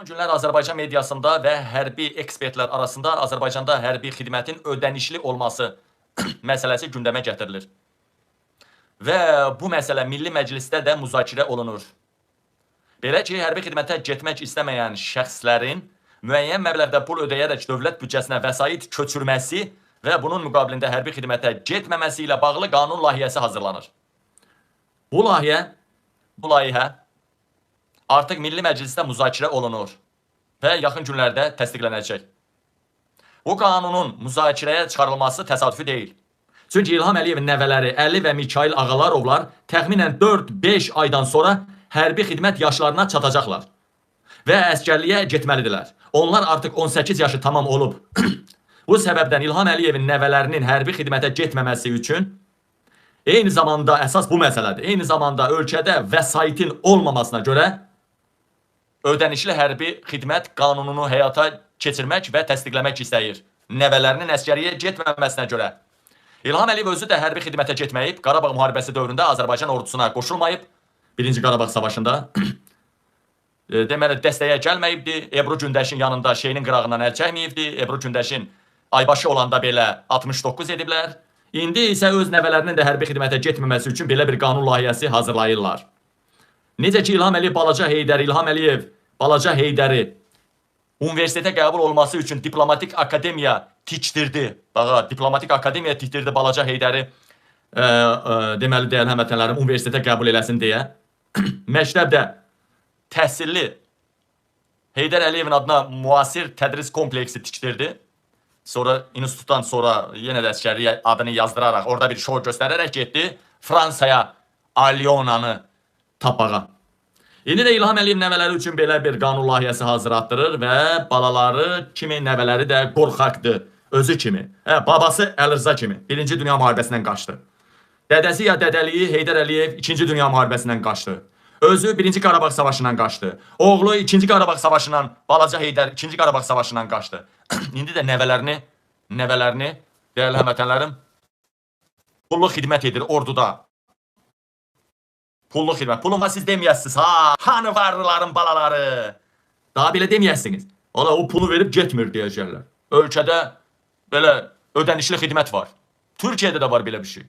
Son günlər Azərbaycan mediasında və hərbi ekspertlər arasında Azərbaycanda hərbi xidmətin ödənişli olması məsələsi gündəmə gətirilir. Və bu məsələ Milli Məclisdə də müzakirə olunur. Belə ki, hərbi xidmətə getmək istəməyən şəxslərin müəyyən məbləğdə pul ödəyərək dövlət büdcəsinə vəsait köçürməsi və bunun müqabilində hərbi xidmətə getməməsi ilə bağlı qanun layihəsi hazırlanır. Bu layihə artıq Milli Məclisdə müzakirə olunur və yaxın günlərdə təsdiqlənəcək. Bu qanunun müzakirəyə çıxarılması təsadüfi deyil. Çünki İlham Əliyevin nəvələri Əli və Mikail Ağalarovlar təxminən 4-5 aydan sonra hərbi xidmət yaşlarına çatacaqlar və əskərliyə getməlidirlər. Onlar artıq 18 yaşı tamam olub. Bu səbəbdən İlham Əliyevin nəvələrinin hərbi xidmətə getməməsi üçün eyni zamanda əsas bu məsələdir. Eyni zamanda ölkədə vəsaitin olmamasına görə ödənişli hərbi xidmət qanununu həyata keçirmək və təsdiqləmək istəyir. Nəvələrinin əskəriyə getməməsinə görə. İlham Əliyev özü də hərbi xidmətə getməyib, Qarabağ müharibəsi dövründə Azərbaycan ordusuna qoşulmayıb, 1-ci Qarabağ savaşında. Deməli, dəstəyə gəlməyibdi, Ebru Gündəşin yanında şeyinin qırağından əl çəkməyibdi, Ebru Gündəşin aybaşı olanda belə 69 ediblər. İndi isə öz nəvələrinin də hərbi xidmətə getməməsi üçün belə bir qanun layihəsi hazırlayırlar. Necə ki, İlham Əliyev Balaca Heydəri universitetə qəbul olması üçün diplomatik akademiya tikdirdi. Baxa, diplomatik akademiya tikdirdi Balaca Heydəri, deməli, dəyərli həmvətənlərim, universitetə qəbul eləsin deyə. Məktəbdə təhsilli Heydər Əliyevin adına müasir tədris kompleksi tikdirdi. Sonra institutdan sonra yenə də əskərliyə adını yazdıraraq, orada bir şou göstərərək getdi Fransaya Alyonanı tapağa. İndi də İlham Əliyev nəvələri üçün belə bir qanun layihəsi hazırlatdırır və balaları kimi nəvələri də qorxaqdır. Özü kimi. Babası Əlirza kimi 1-ci Dünya müharibəsindən qaçdı. Dədəsi ya dədəliyi Heydər Əliyev 2-ci Dünya müharibəsindən qaçdı. Özü 1-ci Qarabağ savaşından qaçdı. Oğlu 2-ci Qarabağ savaşından, Balaca Heydər 2-ci Qarabağ savaşından qaçdı. İndi də nəvələrini, dəyərli həmvətənlərim, pullu xidmət edir orduda. Pullu xidmət. Pulunla siz deməyəsiniz, hanı varlıların balaları? Daha belə deməyəsiniz. O pulu verib getmir deyəcəklər. Ölkədə belə ödənişli xidmət var. Türkiyədə də var belə bir şey.